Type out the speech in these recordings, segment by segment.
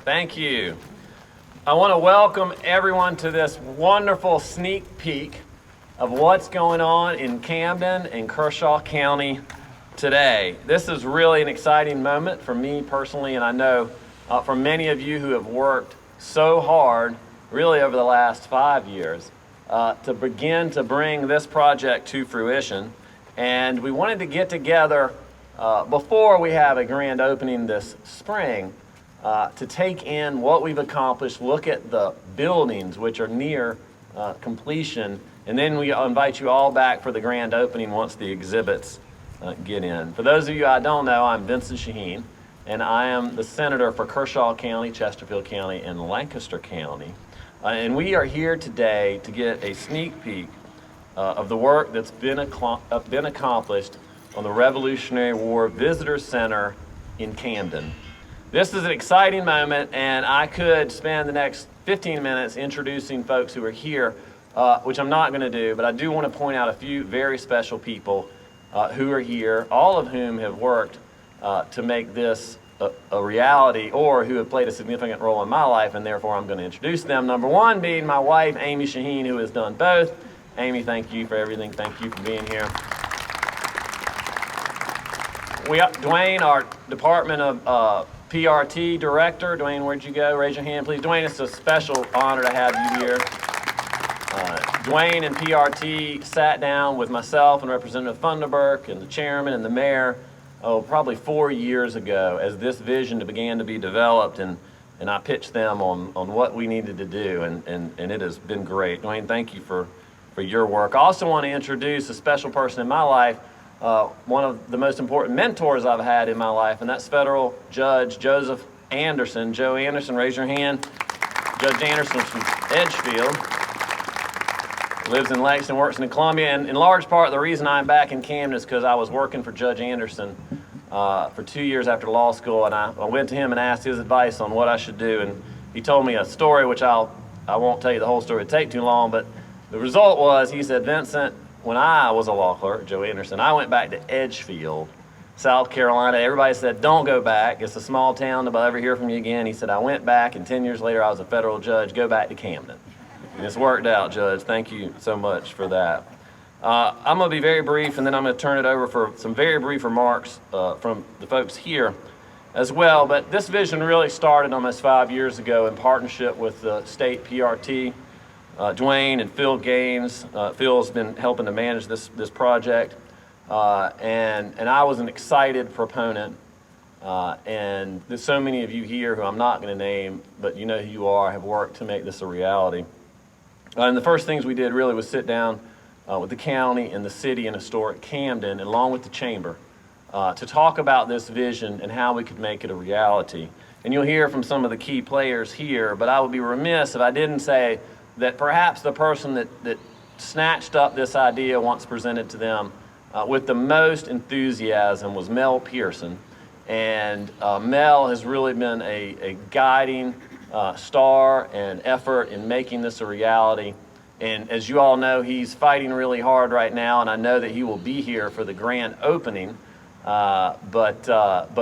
Thank you. I want to welcome everyone to this wonderful sneak peek of what's going on in Camden and Kershaw County today. This is really an exciting moment for me personally, and I know for many of you who have worked so hard, really over the last 5 years, to begin to bring this project to fruition. And we wanted to get together before we have a grand opening this spring to take in what we've accomplished, look at the buildings which are near completion, and then we invite you all back for the grand opening once the exhibits get in. For those of you I don't know, I'm Vincent Shaheen, and I am the Senator for Kershaw County, Chesterfield County, and Lancaster County. And we are here today to get a sneak peek of the work that's been accomplished on the Revolutionary War Visitor Center in Camden. This is an exciting moment, and I could spend the next 15 minutes introducing folks who are here, which I'm not going to do, but I do want to point out a few very special people who are here, all of whom have worked to make this a reality, or who have played a significant role in my life, and therefore I'm going to introduce them. Number one being my wife, Amy Shaheen, who has done both. Amy, thank you for everything. Thank you for being here. Dwayne, our Department of PRT Director. Dwayne, where'd you go? Raise your hand, please. Dwayne, it's a special honor to have you here. Dwayne and PRT sat down with myself and Representative Funderburk and the chairman and the mayor, probably 4 years ago, as this vision began to be developed, and I pitched them on what we needed to do, and it has been great. Dwayne, thank you for your work. I also want to introduce a special person in my life, one of the most important mentors I've had in my life, and that's federal judge Joseph Anderson. Joe Anderson, raise your hand. Judge Anderson's from Edgefield, lives in Lexington, works in Columbia, and in large part the reason I'm back in Camden is because I was working for Judge Anderson for 2 years after law school, and I went to him and asked his advice on what I should do, and he told me a story which I won't tell you the whole story, it'd take too long, but the result was, he said, Vincent, when I was a law clerk, Joe Anderson, I went back to Edgefield, South Carolina. Everybody said, don't go back. It's a small town. Nobody ever hear from you again. He said, I went back, and 10 years later, I was a federal judge. Go back to Camden. And it's worked out, Judge. Thank you so much for that. I'm going to be very brief, and then I'm going to turn it over for some very brief remarks from the folks here as well. But this vision really started almost 5 years ago in partnership with the state PRT. Dwayne and Phil Gaines. Phil's been helping to manage this project, and I was an excited proponent, and there's so many of you here who I'm not going to name, but you know who you are, have worked to make this a reality. And the first things we did really was sit down with the county and the city and historic Camden, along with the chamber, to talk about this vision and how we could make it a reality. And you'll hear from some of the key players here, but I would be remiss if I didn't say that perhaps the person that snatched up this idea once presented to them with the most enthusiasm was Mel Pearson. And Mel has really been a guiding star and effort in making this a reality. And as you all know, he's fighting really hard right now, and I know that he will be here for the grand opening. But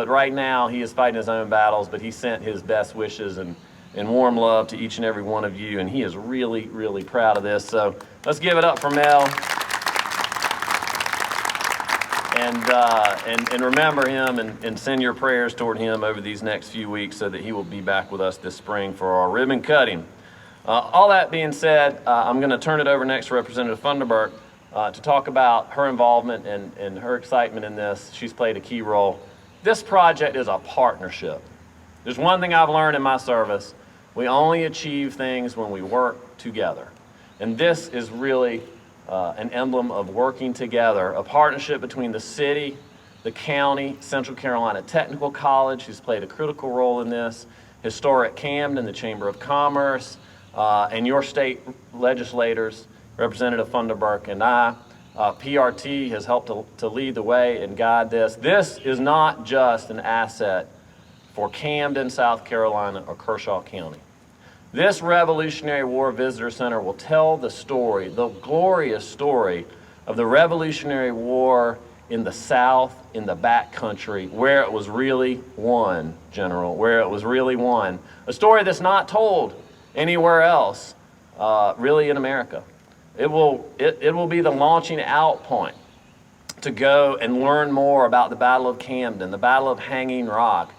right now he is fighting his own battles, but he sent his best wishes and warm love to each and every one of you, and he is really, really proud of this. So let's give it up for Mel, and remember him and send your prayers toward him over these next few weeks so that he will be back with us this spring for our ribbon cutting. All that being said, I'm going to turn it over next to Representative Funderburk to talk about her involvement and her excitement in this. She's played a key role. This project is a partnership. There's one thing I've learned in my service. We only achieve things when we work together. And this is really an emblem of working together, a partnership between the city, the county, Central Carolina Technical College, who's played a critical role in this, historic Camden, the Chamber of Commerce, and your state legislators, Representative Funderburk and I. PRT has helped to lead the way and guide this. This is not just an asset for Camden, South Carolina, or Kershaw County. This Revolutionary War Visitor Center will tell the story, the glorious story of the Revolutionary War in the South, in the back country, where it was really won, General, where it was really won. A story that's not told anywhere else, really in America. It will be the launching out point to go and learn more about the Battle of Camden, the Battle of Hanging Rock,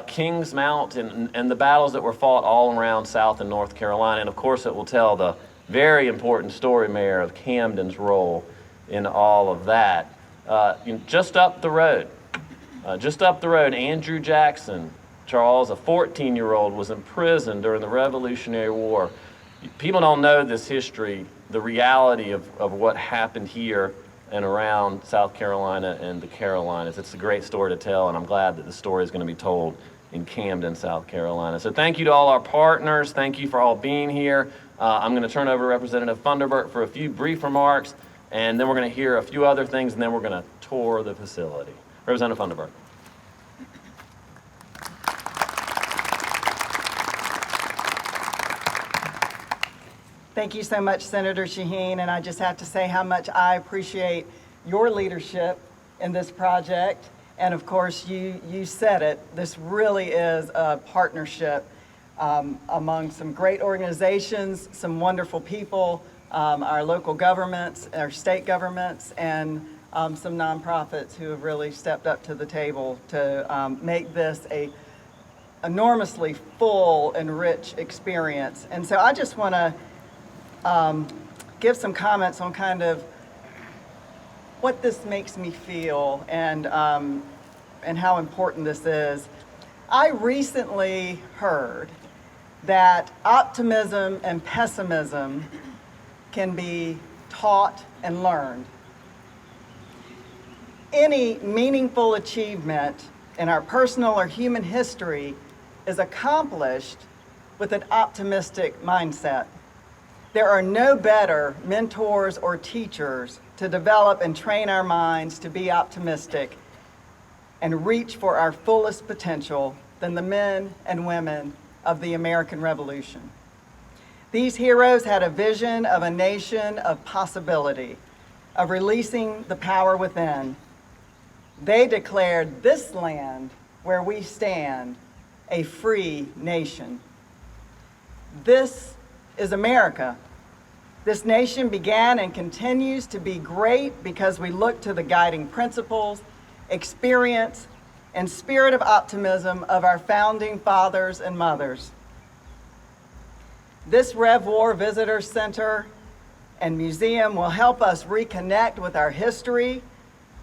Kings Mountain, and the battles that were fought all around South and North Carolina. And of course, it will tell the very important story, Mayor, of Camden's role in all of that. Just up the road, Andrew Jackson, Charles, a 14-year-old, was imprisoned during the Revolutionary War. People don't know this history, the reality of what happened here and around South Carolina and the Carolinas. It's a great story to tell, and I'm glad that the story is going to be told in Camden, South Carolina. So thank you to all our partners. Thank you for all being here. I'm going to turn over to Representative Funderburk for a few brief remarks, and then we're going to hear a few other things, and then we're going to tour the facility. Representative Funderburk. Thank you so much, Senator Shaheen, and I just have to say how much I appreciate your leadership in this project. And of course, you said it, this really is a partnership among some great organizations, some wonderful people, our local governments, our state governments, and some nonprofits who have really stepped up to the table to make this a enormously full and rich experience. And so I just want to give some comments on kind of what this makes me feel and how important this is. I recently heard that optimism and pessimism can be taught and learned. Any meaningful achievement in our personal or human history is accomplished with an optimistic mindset. There are no better mentors or teachers to develop and train our minds to be optimistic and reach for our fullest potential than the men and women of the American Revolution. These heroes had a vision of a nation of possibility, of releasing the power within. They declared this land where we stand a free nation. This is America. This nation began and continues to be great because we look to the guiding principles, experience, and spirit of optimism of our founding fathers and mothers. This Rev War Visitor Center and Museum will help us reconnect with our history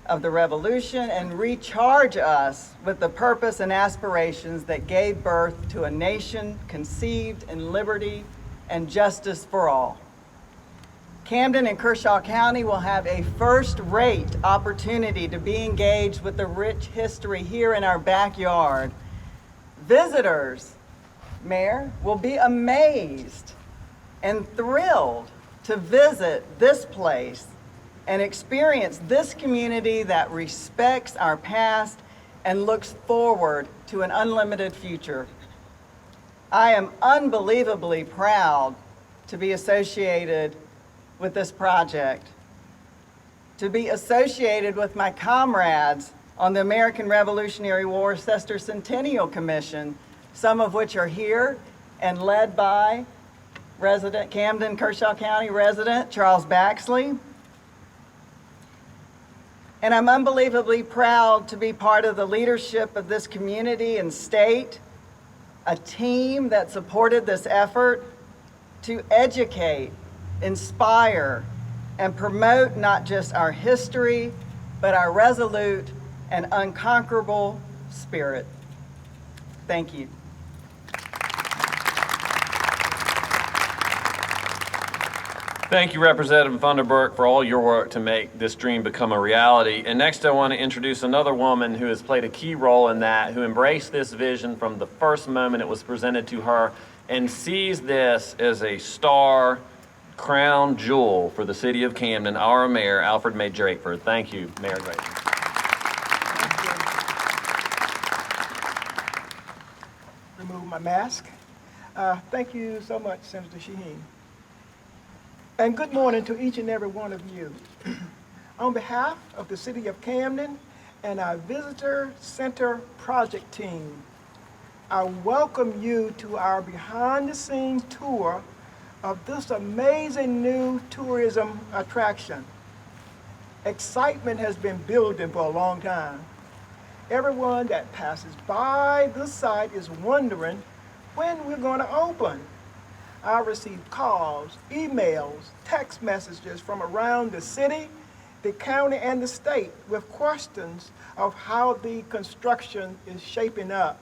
of the Revolution and recharge us with the purpose and aspirations that gave birth to a nation conceived in liberty and justice for all. Camden and Kershaw County will have a first-rate opportunity to be engaged with the rich history here in our backyard. Visitors, Mayor, will be amazed and thrilled to visit this place and experience this community that respects our past and looks forward to an unlimited future. I am unbelievably proud to be associated with this project, to be associated with my comrades on the American Revolutionary War Sesquicentennial Commission, some of which are here and led by resident Camden, Kershaw County resident Charles Baxley. And I'm unbelievably proud to be part of the leadership of this community and state, a team that supported this effort to educate, inspire, and promote not just our history, but our resolute and unconquerable spirit. Thank you. Thank you, Representative Funderburk, for all your work to make this dream become a reality. And next I want to introduce another woman who has played a key role in that, who embraced this vision from the first moment it was presented to her and sees this as a star crown jewel for the city of Camden, our Mayor, Alfred May Drakeford. Thank you, Mayor Drakeford. Remove my mask. Thank you so much, Senator Shaheen. And good morning to each and every one of you. On behalf of the City of Camden and our Visitor Center project team, I welcome you to our behind-the-scenes tour of this amazing new tourism attraction. Excitement has been building for a long time. Everyone that passes by this site is wondering when we're going to open. I received calls, emails, text messages from around the city, the county, and the state with questions of how the construction is shaping up.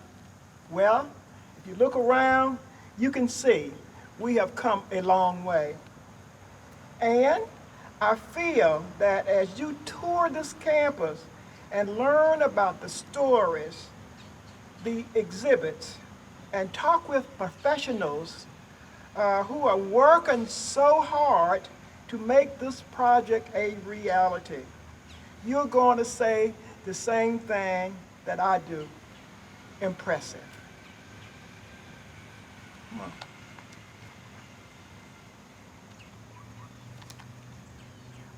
Well, if you look around, you can see we have come a long way. And I feel that as you tour this campus and learn about the stories, the exhibits, and talk with professionals who are working so hard to make this project a reality, you're going to say the same thing that I do. Impressive. Come on.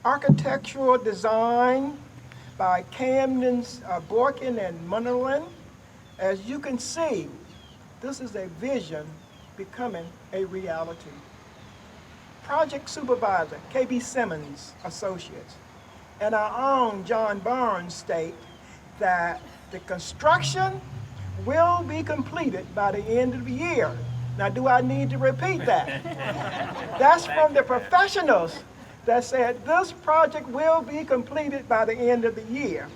Architectural design by Camden's Borkin and Munnerlin. As you can see, this is a vision becoming a reality. Project supervisor, KB Simmons Associates, and our own John Barnes state that the construction will be completed by the end of the year. Now, do I need to repeat that? That's from the professionals that said this project will be completed by the end of the year.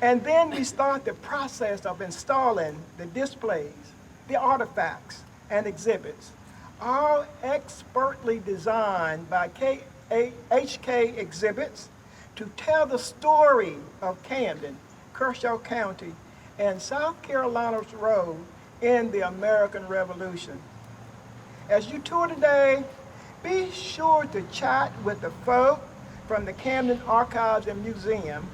And then we start the process of installing the displays, the artifacts, and exhibits, all expertly designed by HK Exhibits to tell the story of Camden, Kershaw County, and South Carolina's role in the American Revolution. As you tour today, be sure to chat with the folk from the Camden Archives and Museum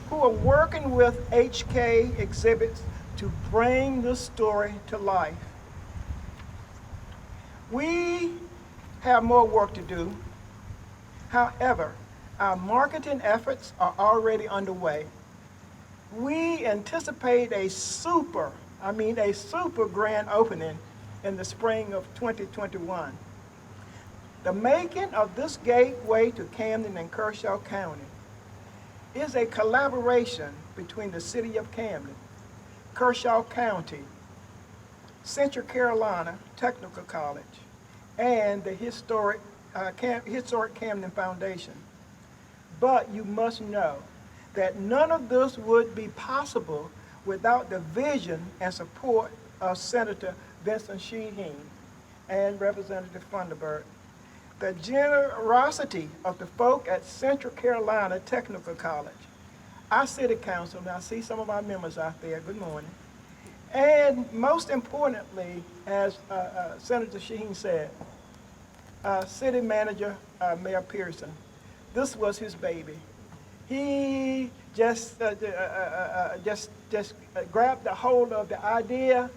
who are working with HK Exhibits to bring the story to life. We have more work to do. However, our marketing efforts are already underway. We anticipate a super grand opening in the spring of 2021. The making of this gateway to Camden and Kershaw County is a collaboration between the City of Camden, Kershaw County, Central Carolina Technical College, and the Historic Camden Foundation. But you must know that none of this would be possible without the vision and support of Senator Vincent Sheehan and Representative Funderburk. The generosity of the folk at Central Carolina Technical College, our city council, and I see some of our members out there, good morning, and most importantly, as Senator Sheehan said, City Manager Mayor Pearson, this was his baby. He just grabbed the hold of the idea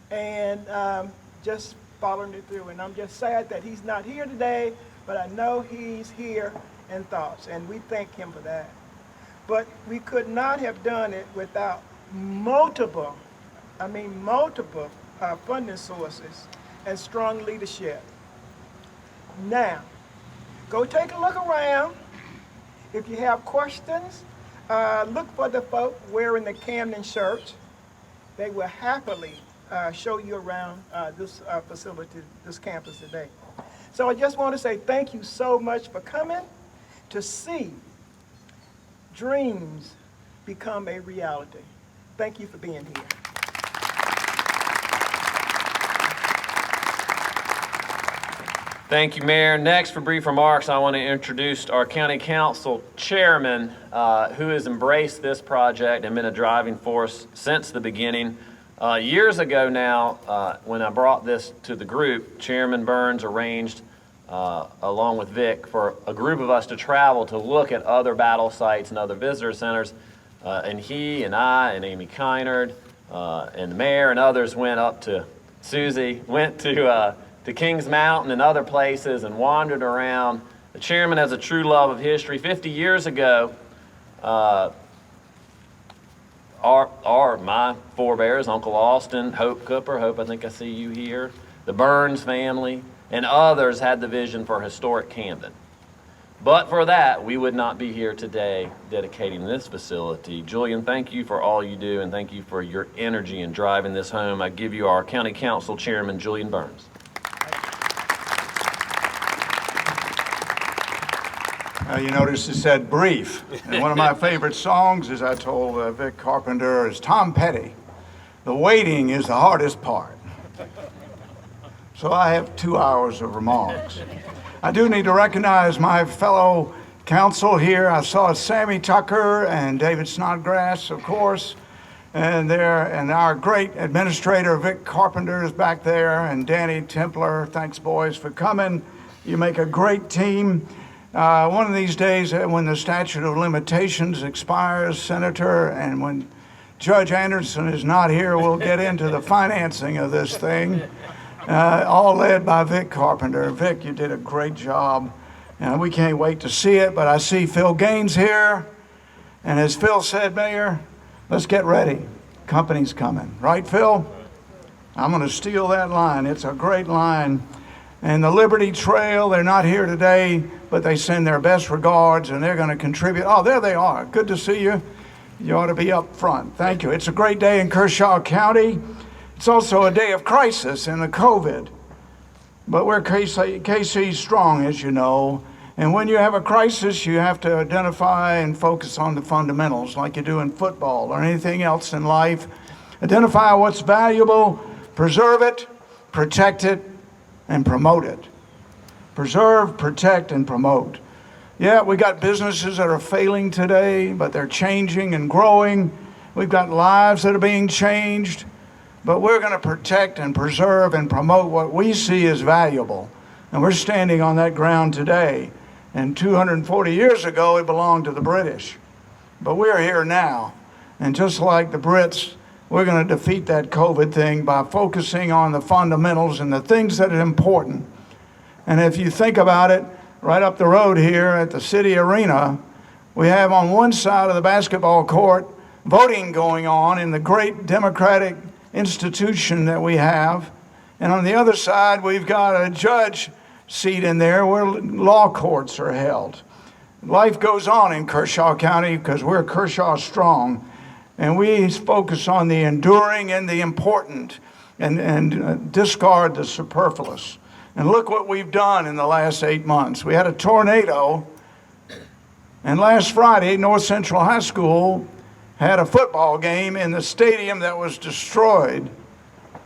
and just following it through. And I'm just sad that he's not here today, but I know he's here in thoughts, and we thank him for that. But we could not have done it without multiple funding sources and strong leadership. Now, go take a look around. If you have questions, look for the folk wearing the Camden shirts. They will happily show you around this facility, this campus today. So I just want to say thank you so much for coming to see dreams become a reality. Thank you for being here. Thank you, Mayor. Next, for brief remarks, I want to introduce our County Council Chairman, who has embraced this project and been a driving force since the beginning. Years ago now, when I brought this to the group, Chairman Burns arranged, along with Vic, for a group of us to travel to look at other battle sites and other visitor centers. And he and I and Amy Kynard and the mayor and others went up to, Susie, went to Kings Mountain and other places and wandered around The chairman has a true love of history. 50 years ago, my forebears, Uncle Austin, Hope Cooper, Hope, I think I see you here, the Burns family, and others had the vision for historic Camden. But for that, we would not be here today dedicating this facility. Julian, thank you for all you do, and thank you for your energy in driving this home. I give you our County Council Chairman, Julian Burns. You notice it said brief. And one of my favorite songs, as I told Vic Carpenter, is Tom Petty. The waiting is the hardest part. So I have 2 hours of remarks. I do need to recognize my fellow council here. I saw Sammy Tucker and David Snodgrass, of course, and our great administrator, Vic Carpenter, is back there, and Danny Templer. Thanks, boys, for coming. You make a great team. One of these days, when the statute of limitations expires, Senator, and when Judge Anderson is not here, we'll get into the financing of this thing, all led by Vic Carpenter. Vic, you did a great job, and we can't wait to see it, but I see Phil Gaines here, and as Phil said, Mayor, let's get ready. Company's coming. Right, Phil? I'm going to steal that line. It's a great line. And the Liberty Trail, they're not here today, but they send their best regards, and they're going to contribute. Oh, there they are. Good to see you. You ought to be up front. Thank you. It's a great day in Kershaw County. It's also a day of crisis in the COVID. But we're KC strong, as you know. And when you have a crisis, you have to identify and focus on the fundamentals, like you do in football or anything else in life. Identify what's valuable, preserve it, protect it, and promote it. Preserve, protect, and promote. Yeah, we got businesses that are failing today, but they're changing and growing. We've got lives that are being changed, but we're going to protect and preserve and promote what we see as valuable. And we're standing on that ground today. And 240 years ago, it belonged to the British. But we're here now. And just like the Brits, we're going to defeat that COVID thing by focusing on the fundamentals and the things that are important. And if you think about it, right up the road here at the City Arena, we have on one side of the basketball court voting going on in the great democratic institution that we have. And on the other side, we've got a judge seat in there where law courts are held. Life goes on in Kershaw County because we're Kershaw strong. And we focus on the enduring and the important and discard the superfluous. And look what we've done in the last 8 months. We had a tornado, and last Friday, North Central High School had a football game in the stadium that was destroyed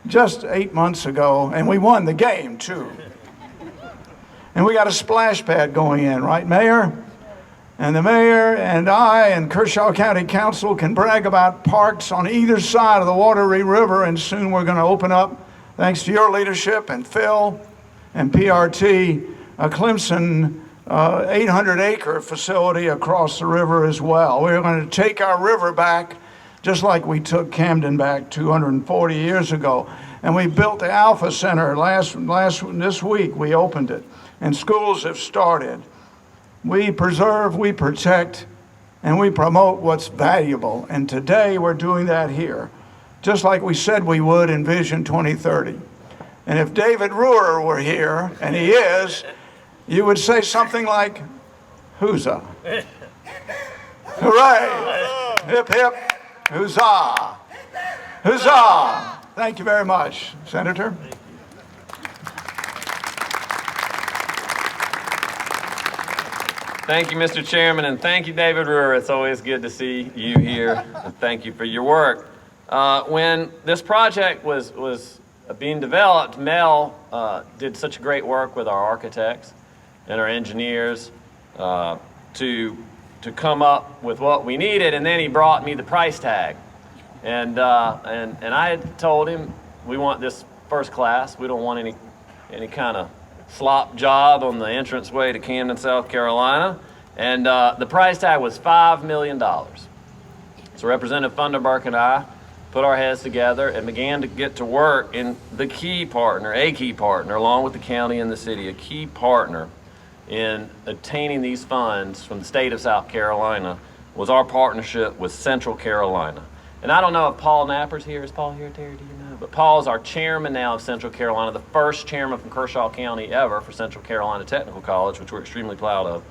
just 8 months ago, and we won the game, too. And we got a splash pad going in, right, Mayor? And the mayor and I and Kershaw County Council can brag about parks on either side of the Wateree River, and soon we're going to open up, thanks to your leadership and Phil and PRT, a Clemson 800-acre facility across the river as well. We're going to take our river back just like we took Camden back 240 years ago. And we built the Alpha Center this week. We opened it, and schools have started. We preserve, we protect, and we promote what's valuable. And today we're doing that here, just like we said we would in Vision 2030. And if David Ruhr were here, and he is, you would say something like, "Huzzah." Hooray! Hip, hip, huzzah! Huzzah! Thank you very much, Senator. Thank you, Mr. Chairman, and thank you, David Ruhr. It's always good to see you here, and thank you for your work. When this project was being developed, Mel did such great work with our architects and our engineers to come up with what we needed, and then he brought me the price tag. And I had told him, we want this first class. We don't want any kind of slop job on the entranceway to Camden, South Carolina. And the price tag was $5 million. So Representative Funderburk and I put our heads together and began to get to work in a key partner, along with the county and the city, a key partner in obtaining these funds from the state of South Carolina was our partnership with Central Carolina. And I don't know if Paul Napper's here. Is Paul here, Terry? Do you know? But Paul is our chairman now of Central Carolina, the first chairman from Kershaw County ever for Central Carolina Technical College, which we're extremely proud of.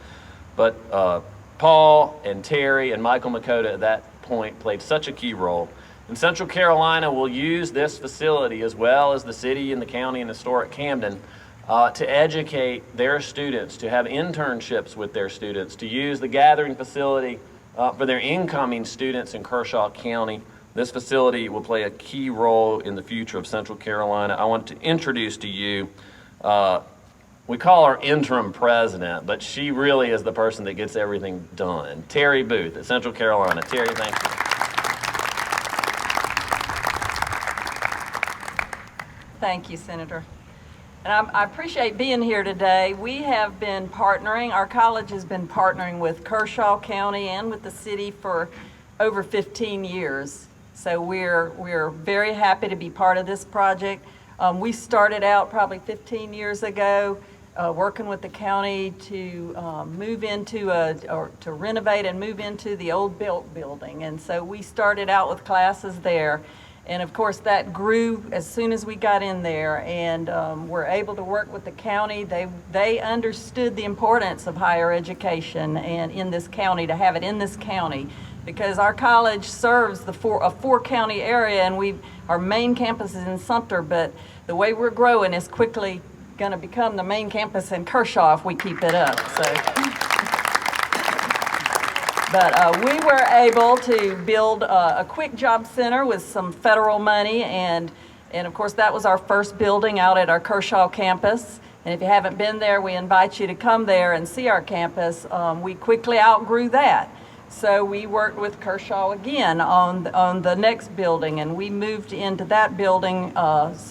But Paul and Terry and Michael Makota at that point played such a key role. And Central Carolina will use this facility, as well as the city and the county and historic Camden, to educate their students, to have internships with their students, to use the gathering facility for their incoming students in Kershaw County. This facility will play a key role in the future of Central Carolina. I want to introduce to you, we call her interim president, but she really is the person that gets everything done. Terry Booth at Central Carolina. Terry, thank you. Thank you, Senator. And I appreciate being here today. We have been partnering, our college has been partnering with Kershaw County and with the city for over 15 years. So we're very happy to be part of this project. We started out probably 15 years ago working with the county to move into or to renovate and move into the old built building. And so we started out with classes there. And of course, that grew as soon as we got in there, and we're able to work with the county. They understood the importance of higher education and in this county, to have it in this county, because our college serves a four-county area, and our main campus is in Sumter, but the way we're growing is quickly going to become the main campus in Kershaw if we keep it up. But we were able to build a quick job center with some federal money, and of course that was our first building out at our Kershaw campus. And if you haven't been there, we invite you to come there and see our campus. We quickly outgrew that. So we worked with Kershaw again on the next building, and we moved into that building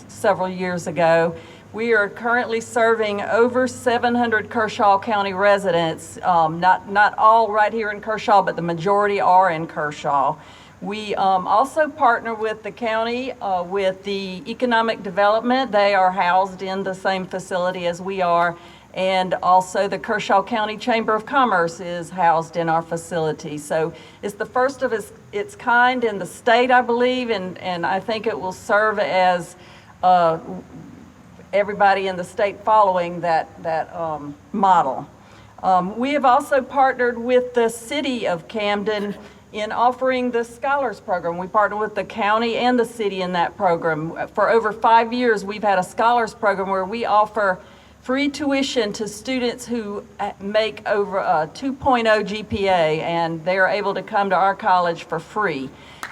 several years ago. We are currently serving over 700 Kershaw County residents, not all right here in Kershaw, but the majority are in Kershaw. We also partner with the county with the economic development. They are housed in the same facility as we are, and also the Kershaw County Chamber of Commerce is housed in our facility. So it's the first of its kind in the state, I believe, and I think it will serve as everybody in the state following that model. We have also partnered with the city of Camden in offering the Scholars Program. We partner with the county and the city in that program. For over 5 years, we've had a Scholars Program where we offer free tuition to students who make over a 2.0 GPA, and they are able to come to our college for free.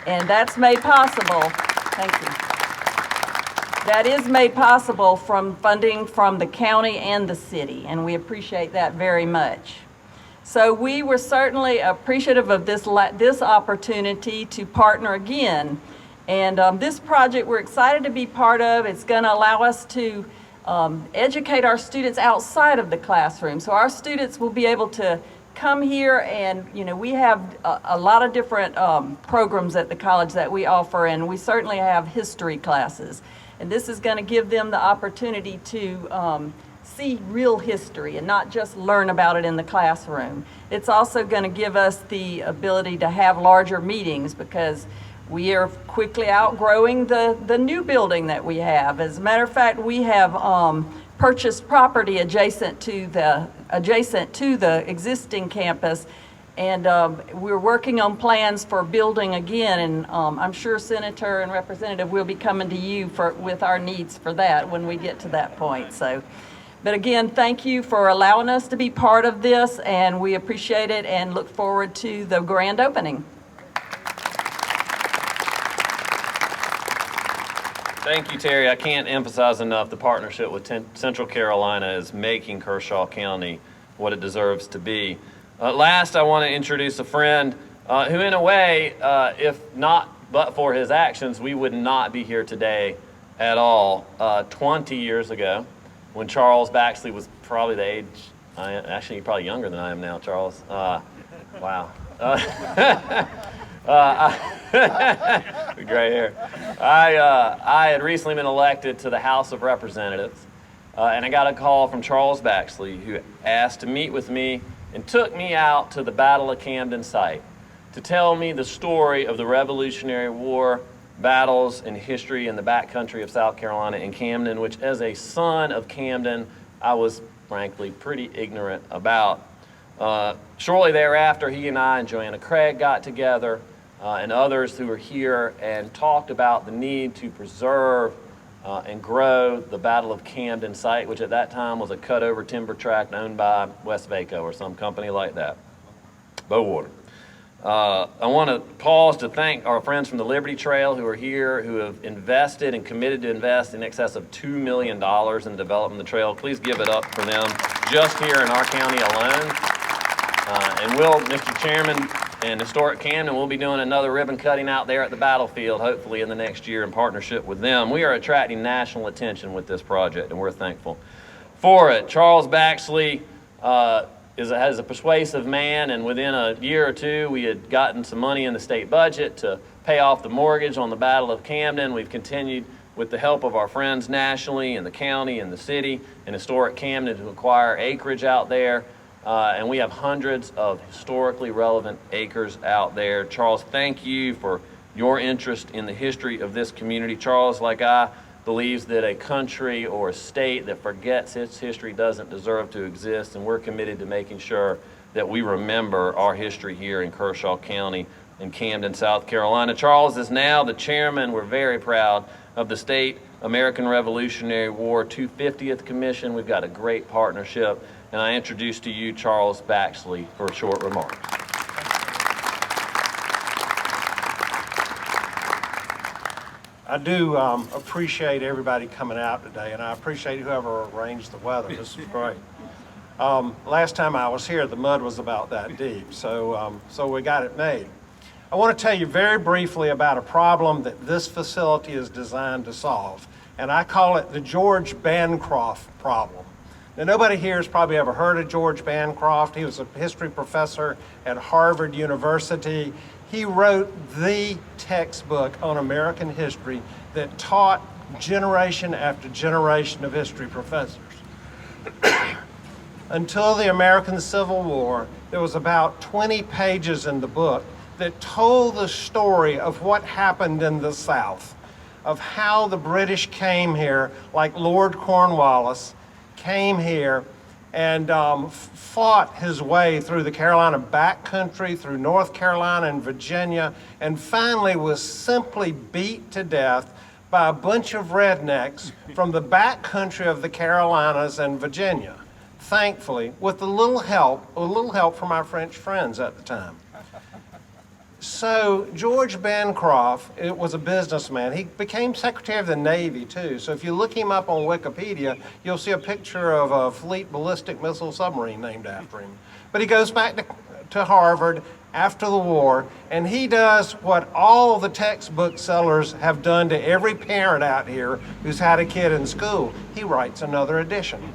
And that's made possible, thank you. That is made possible from funding from the county and the city, and we appreciate that very much. So we were certainly appreciative of this opportunity to partner again. And this project we're excited to be part of. It's going to allow us to educate our students outside of the classroom. So our students will be able to come here, and we have a lot of different programs at the college that we offer, and we certainly have history classes. And this is going to give them the opportunity to see real history and not just learn about it in the classroom. It's also going to give us the ability to have larger meetings, because we are quickly outgrowing the new building that we have. As a matter of fact, we have purchased property adjacent to the existing campus, and we're working on plans for building again, and I'm sure Senator and Representative will be coming to you with our needs for that when we get to that point. But again, thank you for allowing us to be part of this, and we appreciate it and look forward to the grand opening. Thank you, Terry. I can't emphasize enough the partnership with Central Carolina is making Kershaw County what it deserves to be. Last, I want to introduce a friend who, in a way, if not but for his actions, we would not be here today at all. 20 years ago, when Charles Baxley was probably the age, actually probably younger than I am now, Charles. Wow. Gray hair. I had recently been elected to the House of Representatives, and I got a call from Charles Baxley, who asked to meet with me and took me out to the Battle of Camden site to tell me the story of the Revolutionary War battles and history in the backcountry of South Carolina in Camden, which as a son of Camden, I was frankly pretty ignorant about. Shortly thereafter, he and I and Joanna Craig got together and others who were here and talked about the need to preserve and grow the Battle of Camden site, which at that time was a cut-over timber tract owned by Westvaco or some company like that, Bowater. I want to pause to thank our friends from the Liberty Trail who are here, who have invested and committed to invest in excess of $2 million in developing the trail. Please give it up for them just here in our county alone. And we'll, Mr. Chairman, and Historic Camden, we'll be doing another ribbon cutting out there at the battlefield, hopefully in the next year in partnership with them. We are attracting national attention with this project, and we're thankful for it. Charles Baxley has a persuasive man, and within a year or two, we had gotten some money in the state budget to pay off the mortgage on the Battle of Camden. We've continued with the help of our friends nationally in the county and the city and Historic Camden to acquire acreage out there. And we have hundreds of historically relevant acres out there. Charles, thank you for your interest in the history of this community. Charles, like I, believes that a country or a state that forgets its history doesn't deserve to exist, and we're committed to making sure that we remember our history here in Kershaw County in Camden, South Carolina. Charles is now the chairman, we're very proud, of the State American Revolutionary War 250th Commission. We've got a great partnership. And I introduce to you Charles Baxley for a short remark. I do appreciate everybody coming out today, and I appreciate whoever arranged the weather. This is great. Last time I was here, the mud was about that deep, so we got it made. I want to tell you very briefly about a problem that this facility is designed to solve, and I call it the George Bancroft problem. Now, nobody here has probably ever heard of George Bancroft. He was a history professor at Harvard University. He wrote the textbook on American history that taught generation after generation of history professors. Until the American Civil War, there was about 20 pages in the book that told the story of what happened in the South, of how the British came here, like Lord Cornwallis, came here and fought his way through the Carolina backcountry, through North Carolina and Virginia, and finally was simply beat to death by a bunch of rednecks from the backcountry of the Carolinas and Virginia, thankfully, with a little help from our French friends at the time. So George Bancroft, it was a businessman. He became Secretary of the Navy too. So if you look him up on Wikipedia, you'll see a picture of a fleet ballistic missile submarine named after him. But he goes back to Harvard after the war, and he does what all the textbook sellers have done to every parent out here who's had a kid in school. He writes another edition.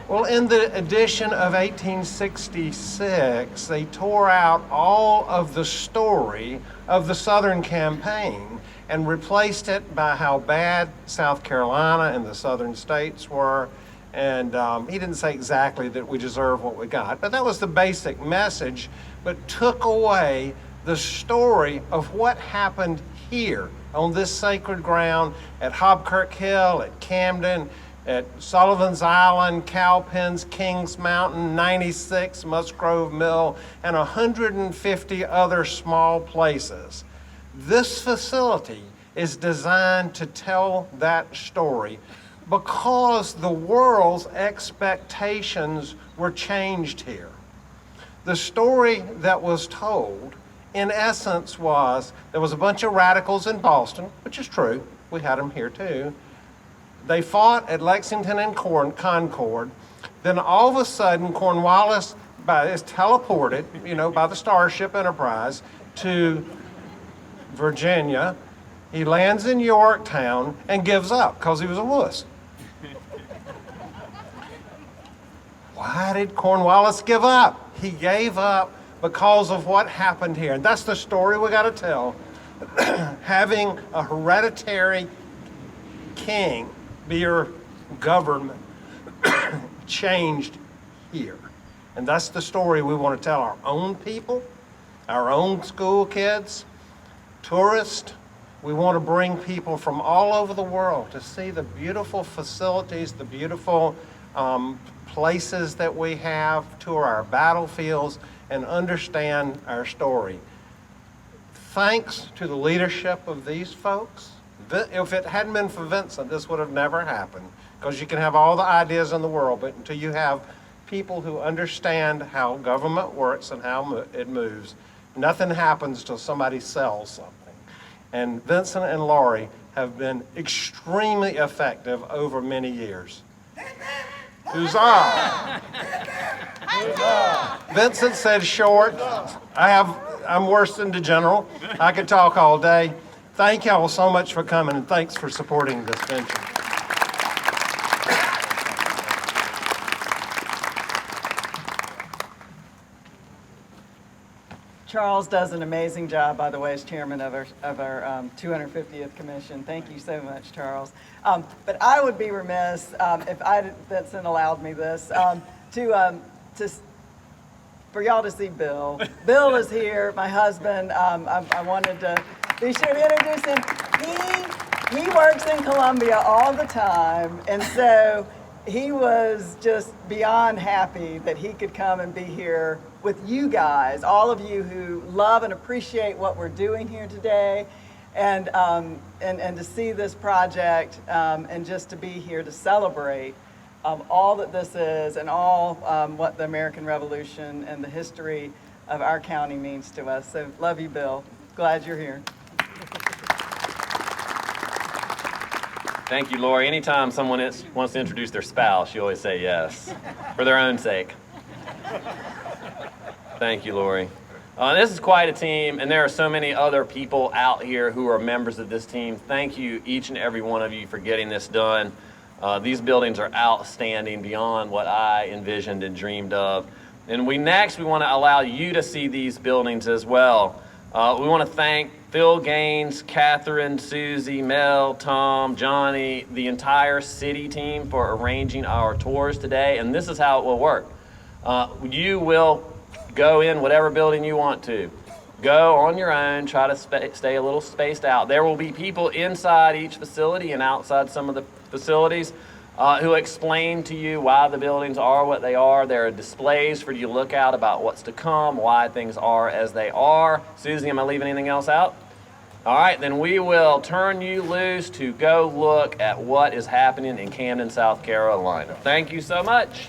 Well, in the edition of 1866, they tore out all of the story of the Southern campaign and replaced it by how bad South Carolina and the southern states were. And he didn't say exactly that we deserve what we got, but that was the basic message, but took away the story of what happened here on this sacred ground at Hobkirk Hill, at Camden, at Sullivan's Island, Cowpens, Kings Mountain, 96, Musgrove Mill, and 150 other small places. This facility is designed to tell that story because the world's expectations were changed here. The story that was told, in essence, was there was a bunch of radicals in Boston, which is true, we had them here too. They fought at Lexington and Concord. Then all of a sudden, Cornwallis is teleported, by the Starship Enterprise to Virginia. He lands in Yorktown and gives up because he was a wuss. Why did Cornwallis give up? He gave up because of what happened here. And that's the story we got to tell. Having a hereditary king be your government changed here. And that's the story we want to tell our own people, our own school kids, tourists. We want to bring people from all over the world to see the beautiful facilities, the beautiful places that we have, tour our battlefields, and understand our story. Thanks to the leadership of these folks. If it hadn't been for Vincent, this would have never happened, because you can have all the ideas in the world, but until you have people who understand how government works and how it moves, nothing happens till somebody sells something. And Vincent and Laurie have been extremely effective over many years. Huzzah! Vincent said short. I'm worse than the general. I could talk all day. Thank y'all so much for coming, and thanks for supporting this venture. Charles does an amazing job, by the way, as chairman of our 250th commission. Thank you so much, Charles. But I would be remiss if Vincent allowed me this for y'all to see Bill. Bill is here, my husband. I wanted to be sure to introduce him. He works in Columbia all the time, and so he was just beyond happy that he could come and be here with you guys, all of you who love and appreciate what we're doing here today, and to see this project, and just to be here to celebrate all that this is, and all what the American Revolution and the history of our county means to us. So love you, Bill. Glad you're here. Thank you, Lori. Anytime someone wants to introduce their spouse, you always say yes, for their own sake. Thank you, Lori. This is quite a team, and there are so many other people out here who are members of this team. Thank you, each and every one of you, for getting this done. These buildings are outstanding, beyond what I envisioned and dreamed of. And we want to allow you to see these buildings as well. We want to thank Phil Gaines, Catherine, Susie, Mel, Tom, Johnny, the entire city team for arranging our tours today. And this is how it will work. You will go in whatever building you want to. Go on your own, try to stay a little spaced out. There will be people inside each facility and outside some of the facilities who explain to you why the buildings are what they are. There are displays for you to look at about what's to come, why things are as they are. Susie, am I leaving anything else out? All right, then we will turn you loose to go look at what is happening in Camden, South Carolina. Thank you so much.